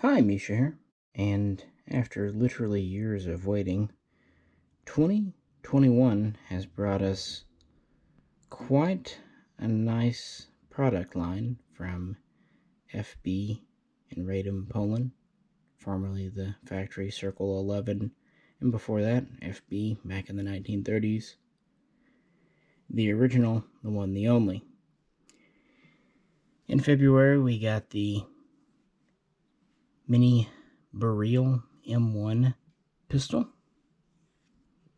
Hi, Misha here, and after literally years of waiting, 2021 has brought us quite a nice product line from FB-Radom Poland, formerly the factory Circle 11, and before that, FB back in the 1930s. The original, the one, the only. In February, we got the mini Beryl M1 pistol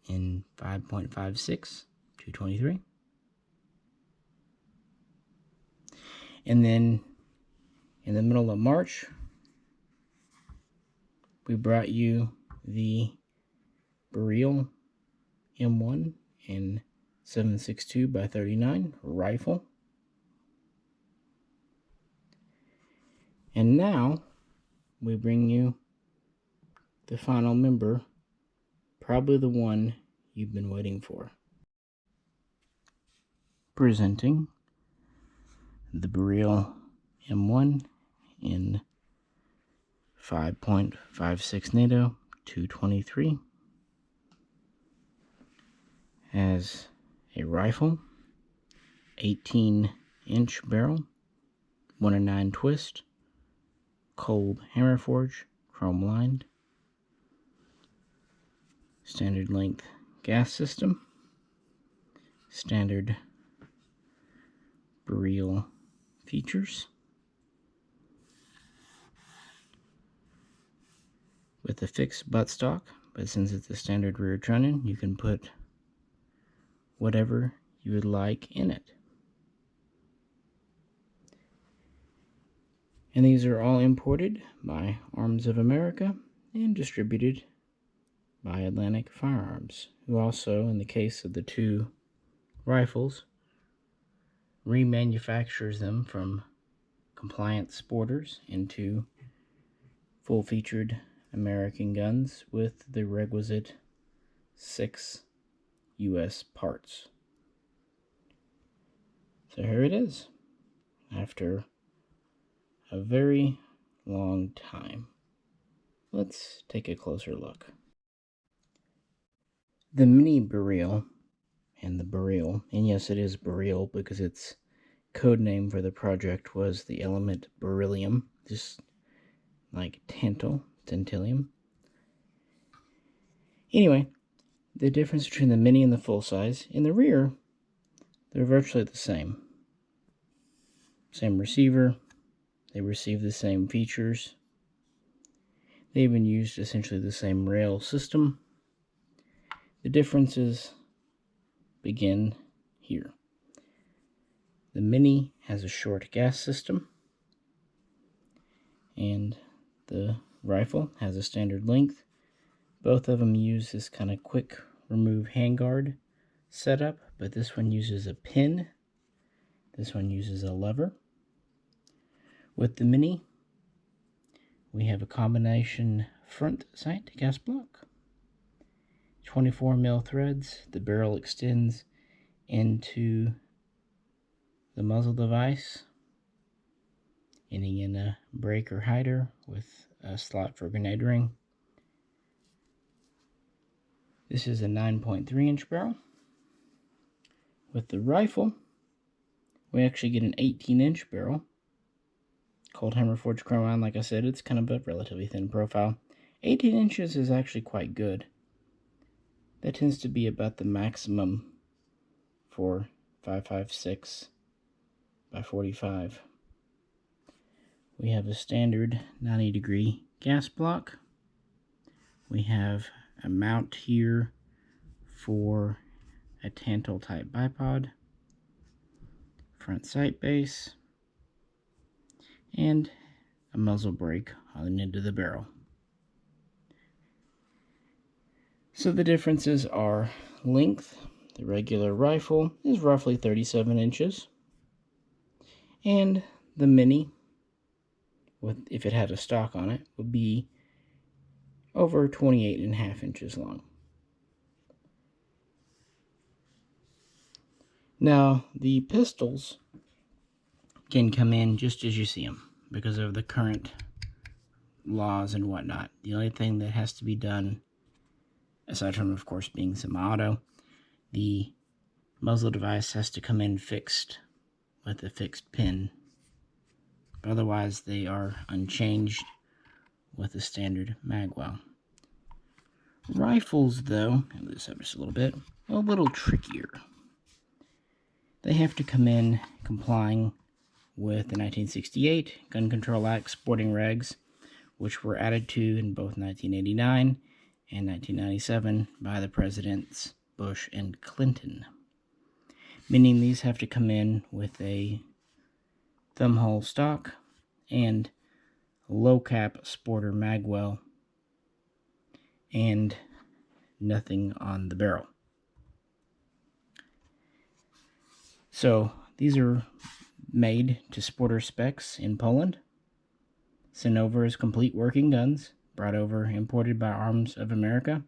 in 5.56 223, and then in the middle of March we brought you the Beryl M1 in 7.62 by 39 rifle, and now we bring you the final member, probably the one you've been waiting for. Presenting the Beryl M1 in 5.56 NATO 223 as a rifle, 18-inch barrel, 1-9 twist, cold hammer forge, chrome lined, standard length gas system, standard Beryl features, with a fixed buttstock, but since it's a standard rear trunnion, you can put whatever you would like in it. And these are all imported by Arms of America and distributed by Atlantic Firearms, who also, in the case of the two rifles, remanufactures them from compliant sporters into full-featured American guns with the requisite 6 U.S. parts. So here it is, after a very long time. Let's take a closer look. The mini Beryl and the Beryl, and yes, it is Beryl because its code name for the project was the element beryllium, just like tantalum. Anyway, the difference between the mini and the full size, in the rear, they're virtually the same. Same receiver, they receive the same features. They even used essentially the same rail system. The differences begin here. The mini has a short gas system, and the rifle has a standard length. Both of them use this kind of quick remove handguard setup, but this one uses a pin. This one uses a lever. With the mini, we have a combination front sight gas block, 24 mil threads. The barrel extends into the muzzle device, ending in a breaker hider with a slot for grenade ring. This is a 9.3-inch barrel. With the rifle, we actually get an 18-inch barrel. Cold hammer forged chrome iron, like I said, it's kind of a relatively thin profile. 18 inches is actually quite good. That tends to be about the maximum for 5.56 by 45. We have a standard 90-degree gas block. We have a mount here for a tantal type bipod, front sight base, and a muzzle brake on the end of the barrel. So the differences are length. The regular rifle is roughly 37 inches, and the mini, if it had a stock on it, would be over 28.5 inches long. Now, the pistols can come in just as you see them because of the current laws and whatnot. The only thing that has to be done, aside from, of course, being semi-auto, the muzzle device has to come in fixed with a fixed pin. But otherwise, they are unchanged with a standard Magwell. Rifles, though, I'll move this up just a little trickier. They have to come in complying with the 1968 Gun Control Act sporting regs, which were added to in both 1989 and 1997 by the presidents Bush and Clinton. Meaning these have to come in with a thumbhole stock and low cap sporter Magwell and nothing on the barrel. So these are made to sporter specs in Poland, sent over as complete working guns, brought over imported by Arms of America,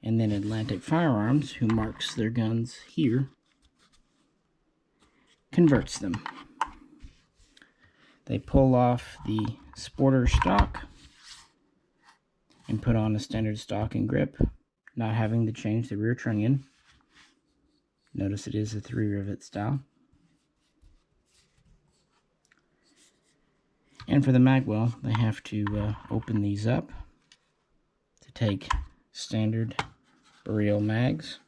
and then Atlantic Firearms, who marks their guns here, converts them. They pull off the sporter stock and put on a standard stock and grip, not having to change the rear trunnion. Notice it is a 3-rivet style. And for the Magwell, they have to open these up to take standard Beryl mags.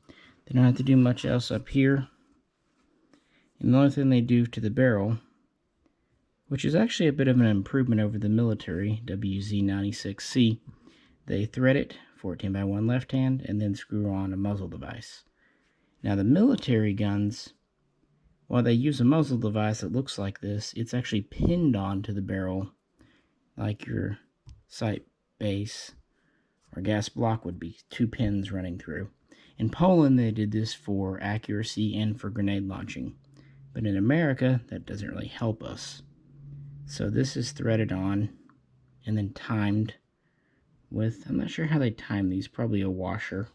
They don't have to do much else up here. And the only thing they do to the barrel, which is actually a bit of an improvement over the military Wz.96c, they thread it 14x1 left hand and then screw on a muzzle device. Now the military guns, while they use a muzzle device that looks like this, it's actually pinned onto the barrel like your sight base or gas block would be, 2 pins running through. In Poland, they did this for accuracy and for grenade launching. But in America, that doesn't really help us. So this is threaded on and then timed with, I'm not sure how they time these, probably a washer.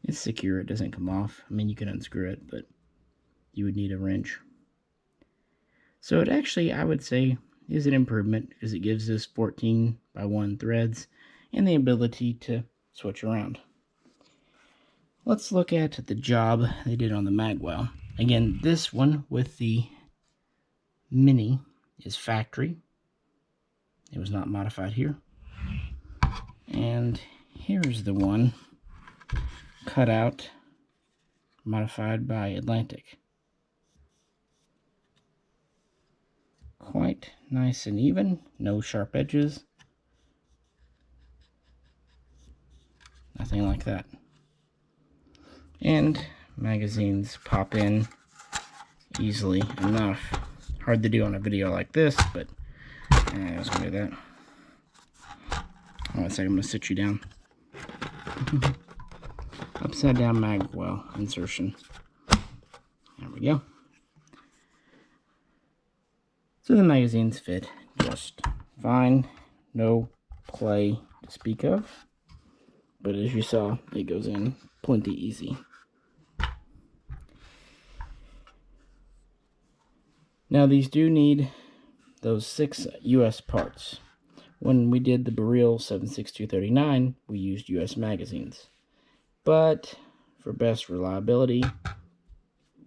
It's secure, it doesn't come off. I mean, you can unscrew it, but you would need a wrench. So it actually, I would say, is an improvement because it gives us 14x1 threads and the ability to switch around. Let's look at the job they did on the Magwell. Again, this one with the Mini is factory. It was not modified here. And here's the one cut out, modified by Atlantic. Quite nice and even, no sharp edges. Nothing like that. And magazines pop in easily enough. Hard to do on a video like this, but I was gonna do that. Hold on a second, I'm gonna sit you down. Upside down Magwell insertion. There we go. So the magazines fit just fine. No play to speak of. But as you saw, it goes in plenty easy. Now these do need those 6 US parts. When we did the Beryl 7.6239, we used US magazines. But for best reliability,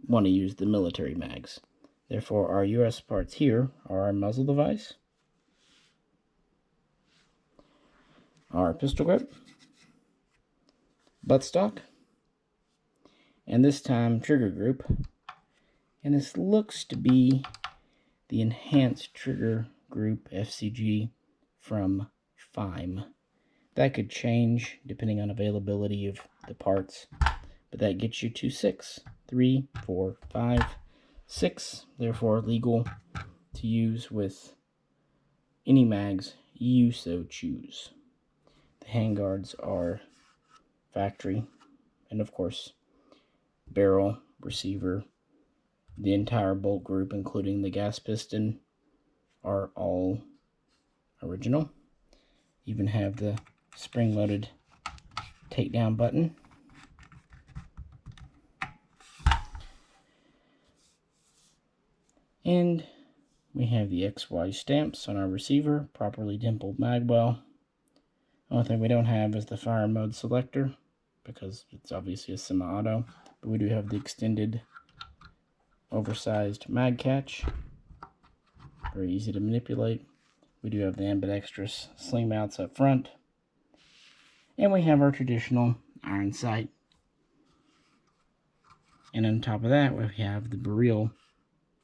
want to use the military mags. Therefore, our US parts here are our muzzle device, our pistol grip, buttstock, and this time trigger group. And this looks to be the enhanced trigger group FCG from FIME. That could change depending on availability of the parts, but that gets you to 6, 3, 4, 5, 6, therefore legal to use with any mags you so choose. The handguards are factory, and of course barrel, receiver, the entire bolt group including the gas piston are all original. Even have the spring-loaded takedown button. And We have the XY stamps on our receiver, properly dimpled Magwell. The only thing we don't have is the fire mode selector, because it's obviously a semi-auto, but we do have the extended, oversized mag catch. Very easy to manipulate. We do have the ambidextrous sling mounts up front. And we have our traditional iron sight. And on top of that, we have the Beryl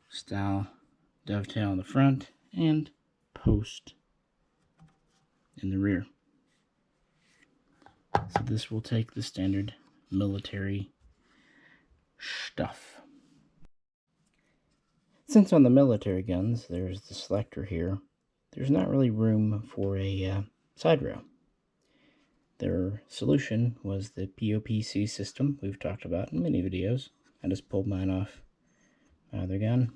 style dovetail in the front and post in the rear. So this will take the standard military stuff. Since on the military guns, there's the selector here, there's not really room for a side rail. Their solution was the POPC system we've talked about in many videos. I just pulled mine off my other gun.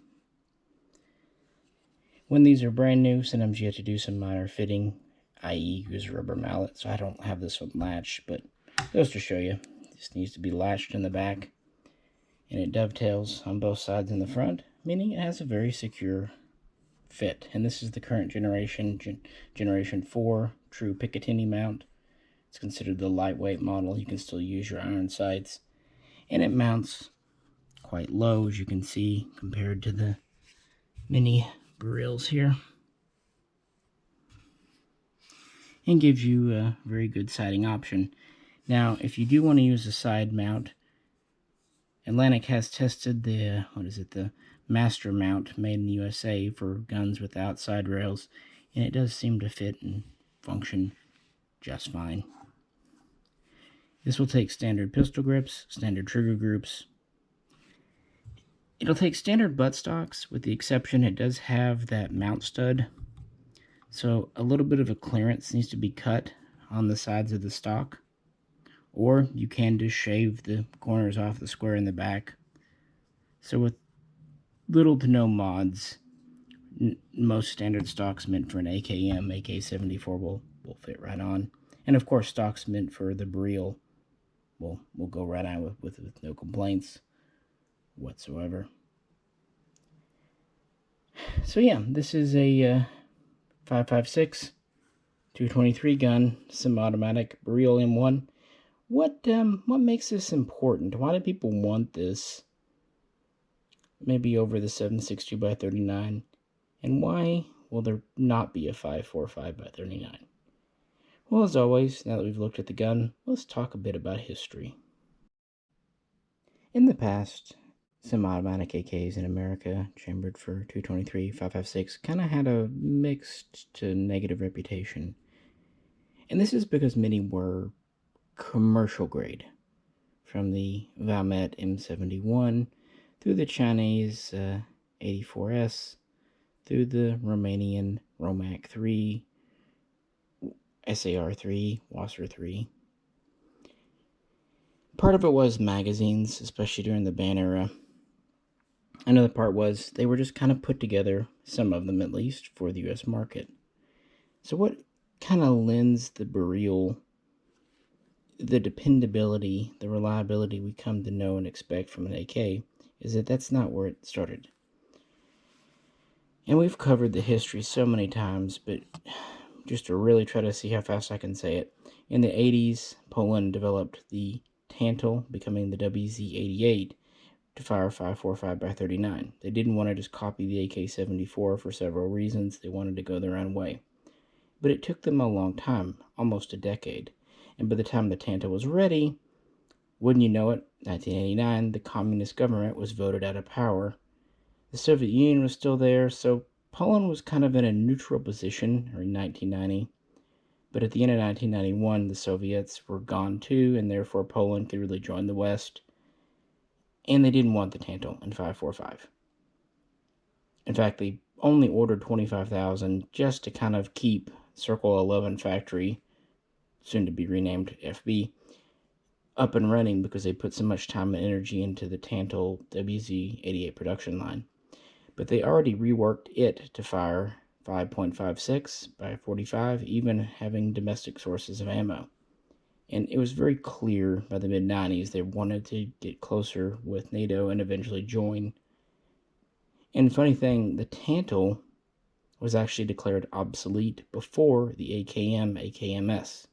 When these are brand new, sometimes you have to do some minor fitting, i.e. use a rubber mallet. So I don't have this one latched, but just to show you, this needs to be latched in the back, and it dovetails on both sides in the front, meaning it has a very secure fit. And this is the current generation, Generation 4 true Picatinny mount. It's considered the lightweight model. You can still use your iron sights, and it mounts quite low, as you can see, compared to the mini Beryls here, and gives you a very good sighting option. Now, if you do want to use a side mount, Atlantic has tested the the master mount made in the USA for guns without side rails, and it does seem to fit and function just fine. This will take standard pistol grips, standard trigger groups. It'll take standard buttstocks, with the exception it does have that mount stud. So a little bit of a clearance needs to be cut on the sides of the stock. Or you can just shave the corners off the square in the back. So with little to no mods, most standard stocks meant for an AKM, AK-74 will fit right on. And of course stocks meant for the Beryl will go right on with no complaints whatsoever. So yeah, this is a 5.56 223 gun, semi-automatic Beryl M1. What makes this important? Why do people want this maybe over the 7.62 by 39? And why will there not be a 5.45 by 39? Well, as always, now that we've looked at the gun, let's talk a bit about history. In the past, semi-automatic AKs in America, chambered for 223, 5.56, kind of had a mixed to negative reputation. And this is because many were commercial grade, from the Valmet M71 through the Chinese 84S, through the Romanian Romac 3, SAR 3, Wasser 3. Part of it was magazines, especially during the ban era. Another part was they were just kind of put together, some of them at least, for the US market. So what kind of lends the Beryl the dependability, the reliability we come to know and expect from an AK is that that's not where it started. And we've covered the history so many times, but just to really try to see how fast I can say it. In the 80s, Poland developed the Tantal, becoming the WZ-88, to fire 5.45 by 39. They didn't want to just copy the AK-74 for several reasons. They wanted to go their own way. But it took them a long time, almost a decade. And by the time the Tantal was ready, wouldn't you know it, 1989, the communist government was voted out of power. The Soviet Union was still there, so Poland was kind of in a neutral position in 1990. But at the end of 1991, the Soviets were gone too, and therefore Poland could really join the West. And they didn't want the Tantal in 5.45. In fact, they only ordered 25,000 just to kind of keep Circle 11 factory, soon to be renamed FB, up and running, because they put so much time and energy into the Tantal WZ-88 production line. But they already reworked it to fire 5.56 by 45, even having domestic sources of ammo. And it was very clear by the mid-90s they wanted to get closer with NATO and eventually join. And funny thing, the Tantal was actually declared obsolete before the AKM AKMS.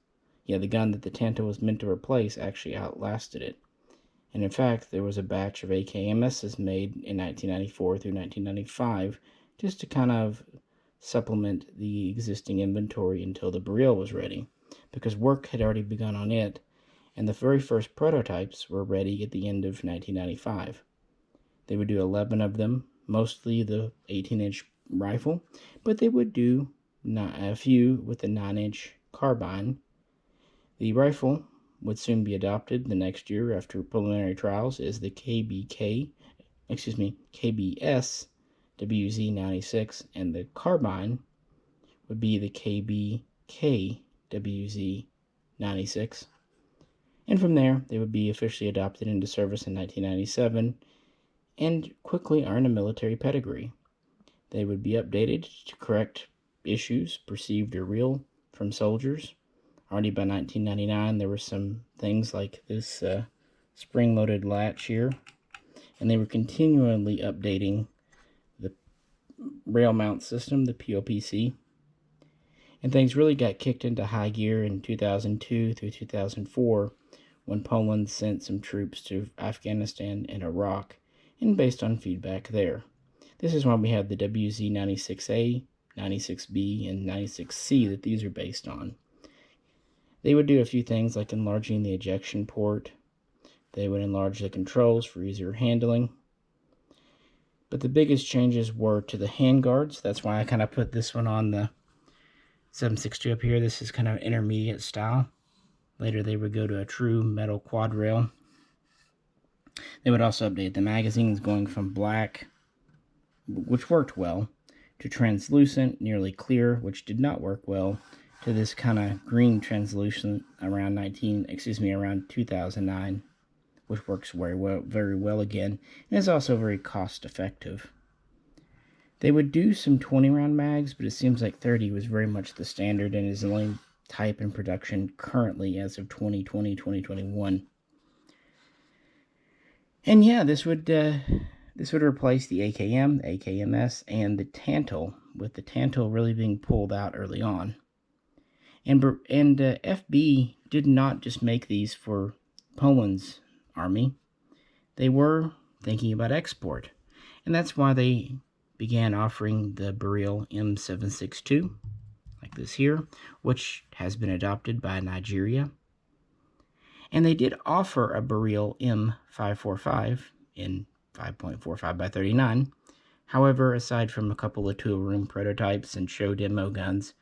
Yeah, the gun that the Tantal was meant to replace actually outlasted it. And in fact, there was a batch of AKMSs made in 1994 through 1995 just to kind of supplement the existing inventory until the Beryl was ready, because work had already begun on it, and the very first prototypes were ready at the end of 1995. They would do 11 of them, mostly the 18-inch rifle, but they would do a few with the 9-inch carbine. The rifle would soon be adopted the next year after preliminary trials as the KBS Wz.96, and the carbine would be the KBK Wz.96. And from there, they would be officially adopted into service in 1997 and quickly earn a military pedigree. They would be updated to correct issues, perceived or real, from soldiers. Already by 1999, there were some things like this spring-loaded latch here, and they were continually updating the rail mount system, the POPC, and things really got kicked into high gear in 2002 through 2004 when Poland sent some troops to Afghanistan and Iraq, and based on feedback there. This is why we have the Wz.96a, 96b, and 96c that these are based on. They would do a few things like enlarging the ejection port. They would enlarge the controls for easier handling. But the biggest changes were to the handguards. That's why I kind of put this one on the 7.62 up here. This is kind of intermediate style. Later they would go to a true metal quad rail. They would also update the magazines, going from black, which worked well, to translucent, nearly clear, which did not work well, to this kind of green translucent around 2009, which works very well again, and is also very cost effective. They would do some 20-round mags, but it seems like 30 was very much the standard and is the only type in production currently as of 2020-2021. And yeah, this would replace the AKM, AKMS, and the Tantal, with the Tantal really being pulled out early on. And FB did not just make these for Poland's army. They were thinking about export, and that's why they began offering the Beryl M762, like this here, which has been adopted by Nigeria. And they did offer a Beryl M545 in 5.45 by 39. However, aside from a couple of tool-room prototypes and show demo guns,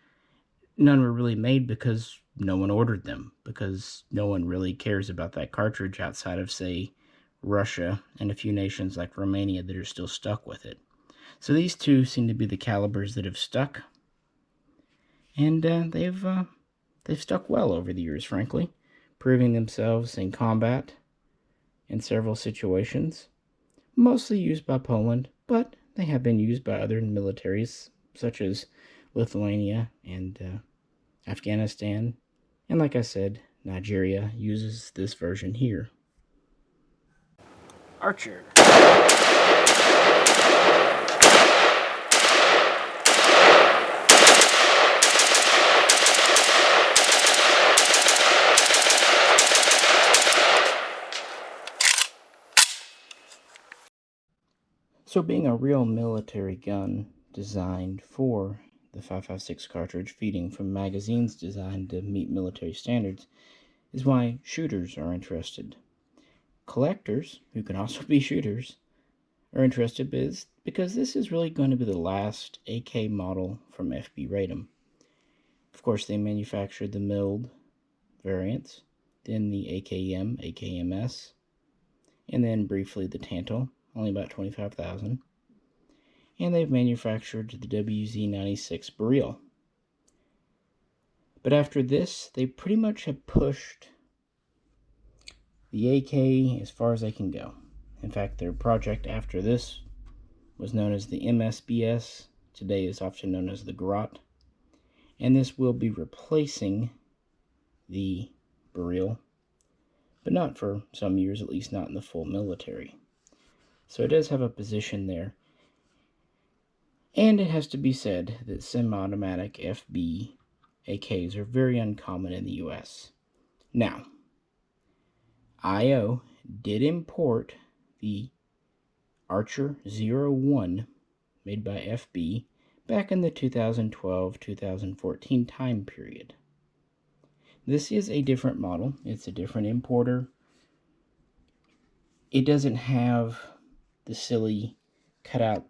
none were really made because no one ordered them, because no one really cares about that cartridge outside of, say, Russia and a few nations like Romania that are still stuck with it. So these two seem to be the calibers that have stuck, and they've stuck well over the years, frankly, proving themselves in combat in several situations, mostly used by Poland, but they have been used by other militaries, such as Lithuania and Afghanistan, and like I said, Nigeria uses this version here. Archer. So being a real military gun designed for the 5.56 cartridge, feeding from magazines designed to meet military standards, is why shooters are interested. Collectors, who can also be shooters, are interested because this is really going to be the last AK model from FB-Radom. Of course, they manufactured the milled variants, then the AKM, AKMS, and then briefly the Tantal, only about 25,000. And they've manufactured the Wz.96 Beryl. But after this, they pretty much have pushed the AK as far as they can go. In fact, their project after this was known as the MSBS. Today is often known as the Grot. And this will be replacing the Beryl, but not for some years, at least not in the full military. So it does have a position there. And it has to be said that semi-automatic FB AKs are very uncommon in the US. Now, IO did import the Archer 01 made by FB back in the 2012-2014 time period. This is a different model. It's a different importer. It doesn't have the silly cutout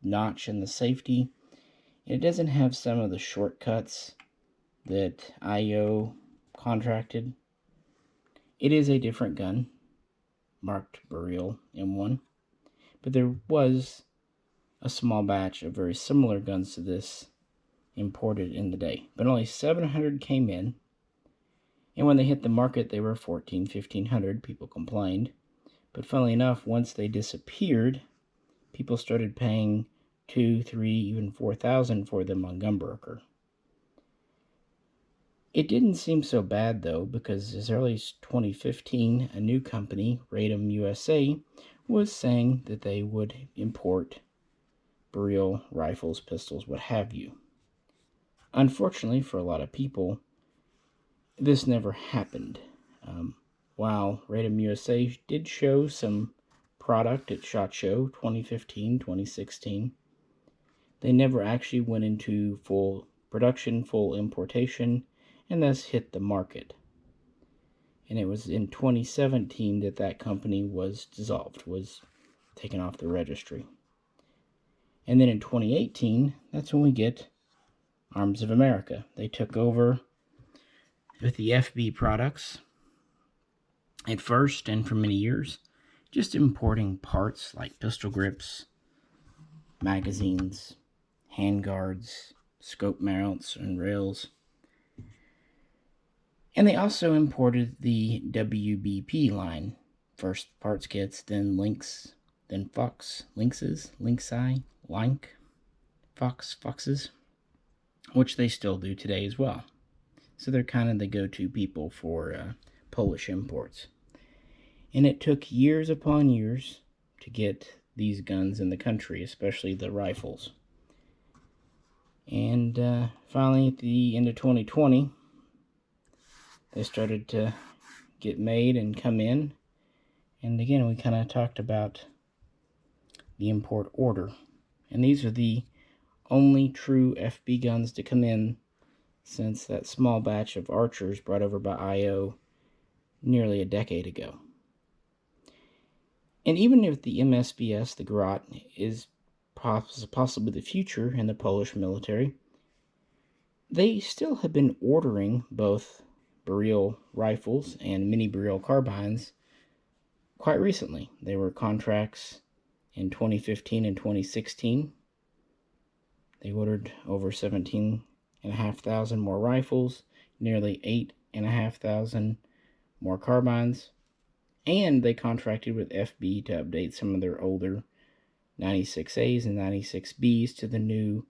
notch in the safety. It doesn't have some of the shortcuts that IO contracted. It is a different gun, marked Beryl M1, but there was a small batch of very similar guns to this imported in the day. But only 700 came in, and when they hit the market, they were 1,500. People complained. But funnily enough, once they disappeared, people started paying $2,000, $3,000, even $4,000 for them on Gunbroker. It didn't seem so bad, though, because as early as 2015, a new company, Radom USA, was saying that they would import Beryl rifles, pistols, what have you. Unfortunately, for a lot of people, this never happened. While Radom USA did show some product at SHOT Show 2015, 2016, they never actually went into full production, full importation, and thus hit the market. And it was in 2017 that that company was dissolved, was taken off the registry. And then in 2018, that's when we get Arms of America. They took over with the FB products at first and for many years, just importing parts like pistol grips, magazines, handguards, scope mounts, and rails. And they also imported the WBP line. First parts kits, then Lynx, then Fox, Lynxes, Lynxi, Link, Foxes, which they still do today as well. So they're kind of the go-to people for Polish imports. And it took years upon years to get these guns in the country, especially the rifles. And finally, at the end of 2020, they started to get made and come in. And again, we kind of talked about the import order. And these are the only true FB guns to come in since that small batch of Archers brought over by IO nearly a decade ago. And even if the MSBS, the Grot, is possibly the future in the Polish military, they still have been ordering both Beryl rifles and mini Beryl carbines quite recently. There were contracts in 2015 and 2016. They ordered over 17,500 more rifles, nearly 8,500 more carbines, and they contracted with FB to update some of their older 96As and 96Bs to the new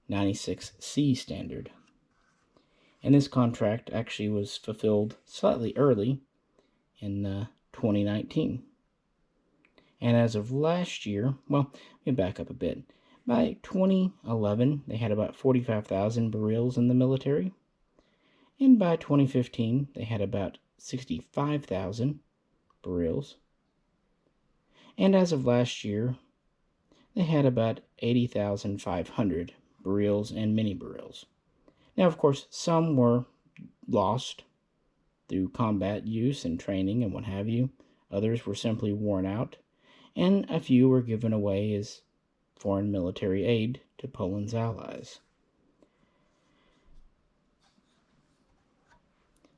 96C standard. And this contract actually was fulfilled slightly early in 2019. And as of last year, well, let me back up a bit. By 2011, they had about 45,000 Beryls in the military. And by 2015, they had about 65,000 Beryls. And as of last year, they had about 80,500 Beryls and mini Beryls. Now, of course, some were lost through combat use and training and what have you. Others were simply worn out. And a few were given away as foreign military aid to Poland's allies.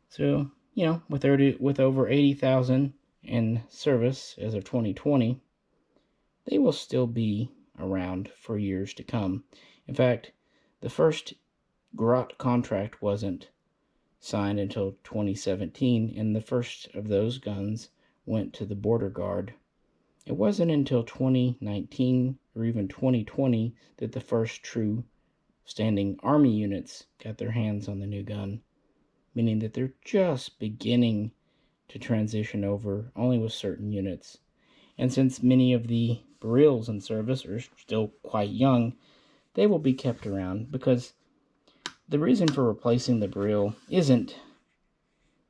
So, with over 80,000 in service as of 2020, they will still be around for years to come. In fact, the first Grot contract wasn't signed until 2017, and the first of those guns went to the border guard. It wasn't until 2019 or even 2020 that the first true standing Army units got their hands on the new gun, meaning that they're just beginning to transition over only with certain units. And since many of the Beryls in service are still quite young, they will be kept around, because the reason for replacing the Beryl isn't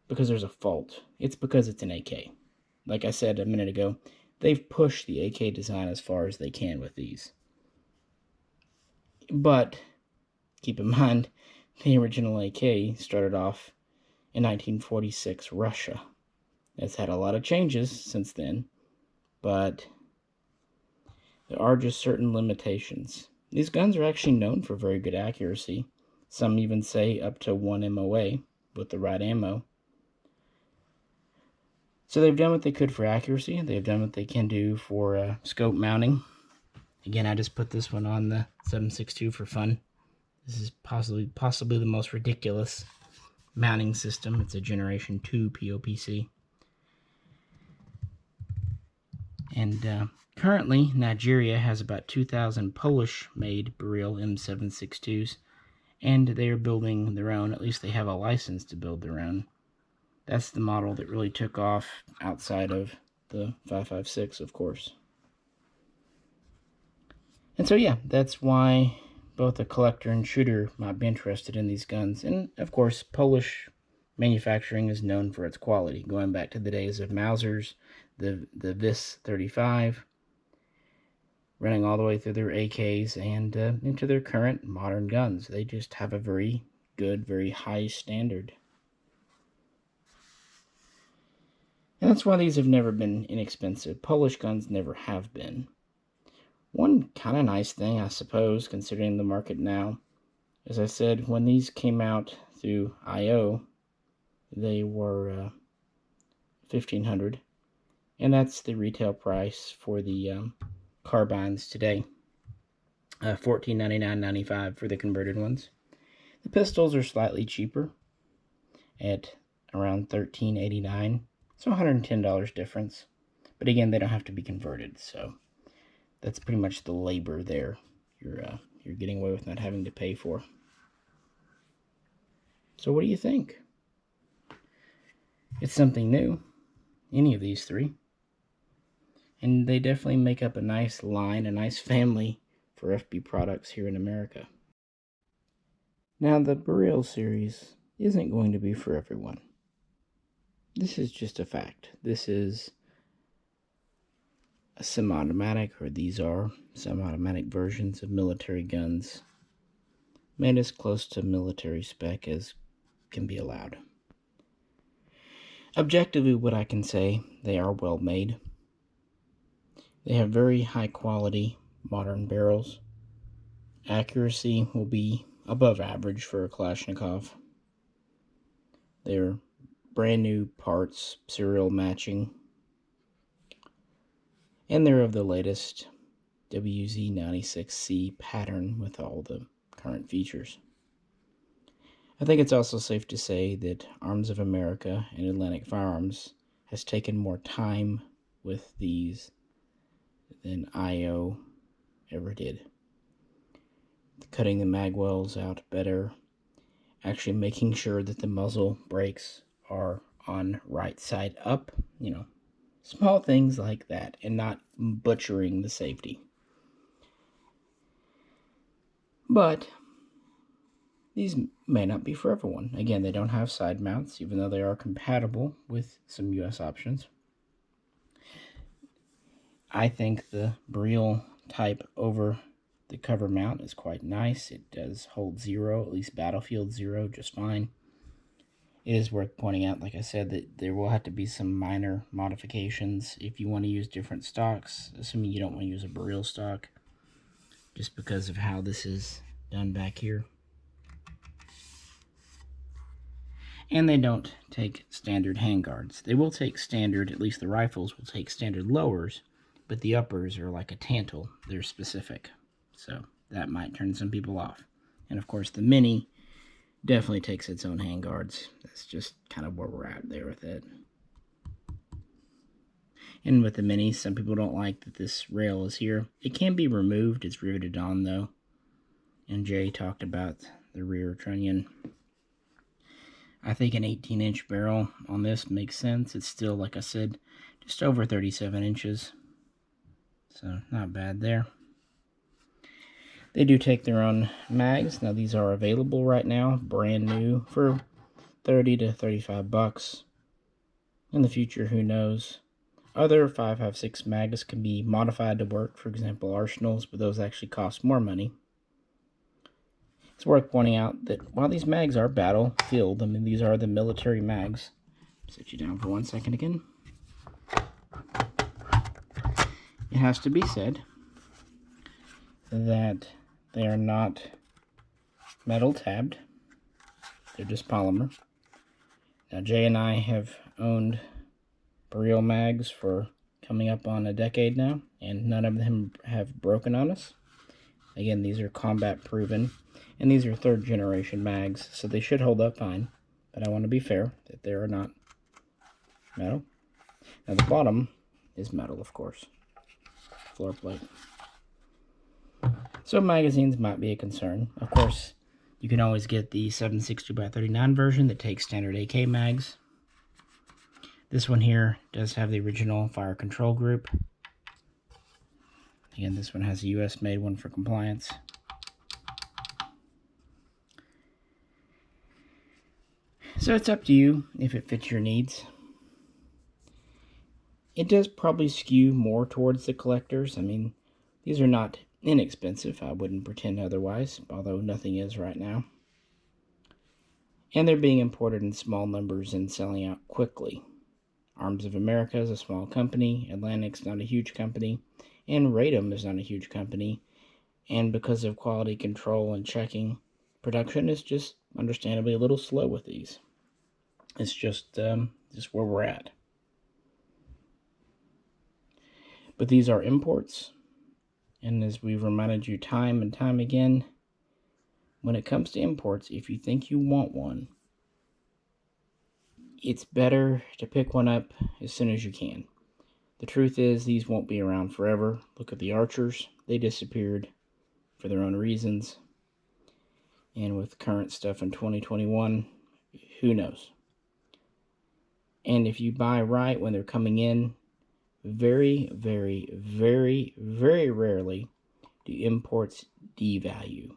because there's a fault. It's because it's an AK. Like I said a minute ago, they've pushed the AK design as far as they can with these. But keep in mind, the original AK started off in 1946 Russia. It's had a lot of changes since then, but there are just certain limitations. These guns are actually known for very good accuracy. Some even say up to 1 MOA with the right ammo. So they've done what they could for accuracy. They've done what they can do for scope mounting. Again, I just put this one on the 7.62 for fun. This is possibly the most ridiculous mounting system. It's a Generation 2 POPC. And currently, Nigeria has about 2,000 Polish-made Beryl M762s, and they are building their own. At least they have a license to build their own. That's the model that really took off outside of the 5.56, of course. And so, yeah, that's why both a collector and shooter might be interested in these guns. And, of course, Polish manufacturing is known for its quality, going back to the days of Mausers, the Wz.96, running all the way through their AKs and into their current modern guns. They just have a very good, very high standard. And that's why these have never been inexpensive. Polish guns never have been. One kind of nice thing, I suppose, considering the market now, as I said, when these came out through IO, they were $1,500, and that's the retail price for the carbines today. $14.99.95 for the converted ones. The pistols are slightly cheaper at around $13.89. So $110 difference. But again, they don't have to be converted, so that's pretty much the labor there you're getting away with not having to pay for. So what do you think? It's something new, any of these three. And they definitely make up a nice line, a nice family for FB products here in America. Now, the Beryl series isn't going to be for everyone. This is just a fact. This is a semi-automatic, or these are semi-automatic versions of military guns, made as close to military spec as can be allowed. Objectively, what I can say, they are well made. They have very high quality modern barrels. Accuracy will be above average for a Kalashnikov. They're brand new parts, serial matching, and they're of the latest Wz.96c pattern with all the current features. I think it's also safe to say that Arms of America and Atlantic Firearms has taken more time with these than IO ever did. Cutting the magwells out better, actually making sure that the muzzle brakes are on right side up, small things like that, and not butchering the safety. But these may not be for everyone. Again, they don't have side mounts, even though they are compatible with some US options. I think the Beryl type over the cover mount is quite nice. It does hold 0, at least battlefield 0, just fine. It is worth pointing out, like I said, that there will have to be some minor modifications if you want to use different stocks, assuming you don't want to use a Beryl stock, just because of how this is done back here. And they don't take standard handguards. They will take standard, at least the rifles will take standard lowers, but the uppers are like a tantal. They're specific, so that might turn some people off. And of course the Mini definitely takes its own handguards. That's just kind of where we're at there with it. And with the Mini, some people don't like that this rail is here. It can be removed. It's riveted on though. And Jay talked about the rear trunnion. I think an 18-inch barrel on this makes sense. It's still, like I said, just over 37 inches. So not bad there. They do take their own mags. Now these are available right now, brand new, for 30 to 35 bucks. In the future, who knows? Other 5.56 mags can be modified to work, for example, arsenals, but those actually cost more money. It's worth pointing out that while these mags are battlefield, I mean, these are the military mags. Set you down for 1 second again. It has to be said that they are not metal tabbed. They're just polymer. Now, Jay and I have owned Beryl mags for coming up on a decade now, and none of them have broken on us. Again, these are combat proven, and these are 3rd generation mags, so they should hold up fine. But I want to be fair that they are not metal. Now, the bottom is metal, of course. Floor plate. So magazines might be a concern. Of course, you can always get the 7.62x39 version that takes standard AK mags. This one here does have the original fire control group. Again, this one has a US made one for compliance. So it's up to you if it fits your needs. It does probably skew more towards the collectors. I mean, these are not inexpensive. I wouldn't pretend otherwise, although nothing is right now. And they're being imported in small numbers and selling out quickly. Arms of America is a small company. Atlantic's not a huge company. And FB-Radom is not a huge company. And because of quality control and checking, production is just understandably a little slow with these. It's just where we're at. But these are imports. And as we've reminded you time and time again, when it comes to imports, if you think you want one, it's better to pick one up as soon as you can. The truth is, these won't be around forever. Look at the Archers. They disappeared for their own reasons. And with current stuff in 2021, who knows? And if you buy right when they're coming in, very, very, very, very rarely do imports devalue.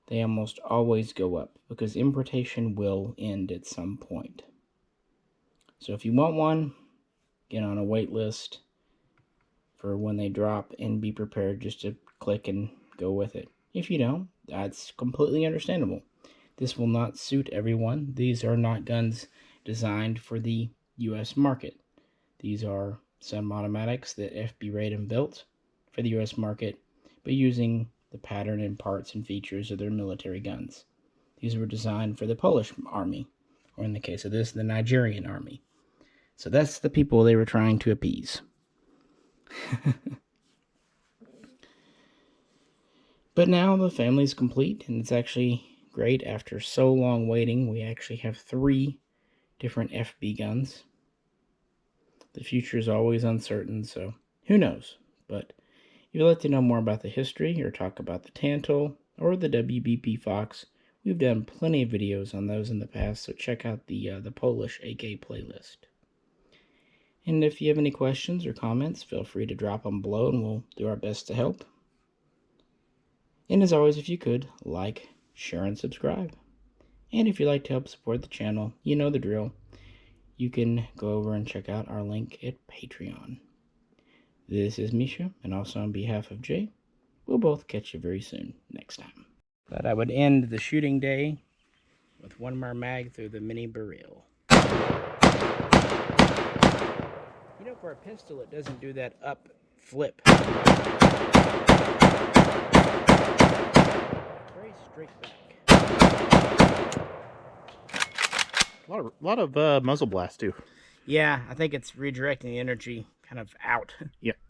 They almost always go up because importation will end at some point. So if you want one, get on a wait list for when they drop and be prepared just to click and go with it. If you don't, that's completely understandable. This will not suit everyone. These are not guns designed for the US market. These are semi-automatics that FB-Radom built for the US market, but using the pattern and parts and features of their military guns. These were designed for the Polish army, or in the case of this, the Nigerian army. So that's the people they were trying to appease. But now the family's complete, and it's actually great. After so long waiting, we actually have 3 different FB guns. The future is always uncertain, so who knows? But if you'd like to know more about the history, or talk about the Tantal, or the WBP Fox, we've done plenty of videos on those in the past, so check out the Polish AK playlist. And if you have any questions or comments, feel free to drop them below, and we'll do our best to help. And as always, if you could, like, share, and subscribe. And if you'd like to help support the channel, you know the drill. You can go over and check out our link at Patreon. This is Misha, and also on behalf of Jay, we'll both catch you very soon next time. But I would end the shooting day with one more mag through the mini Beryl. You know, for a pistol, it doesn't do that up flip. Very straight back. A lot of muzzle blast too. Yeah, I think it's redirecting the energy kind of out. Yeah.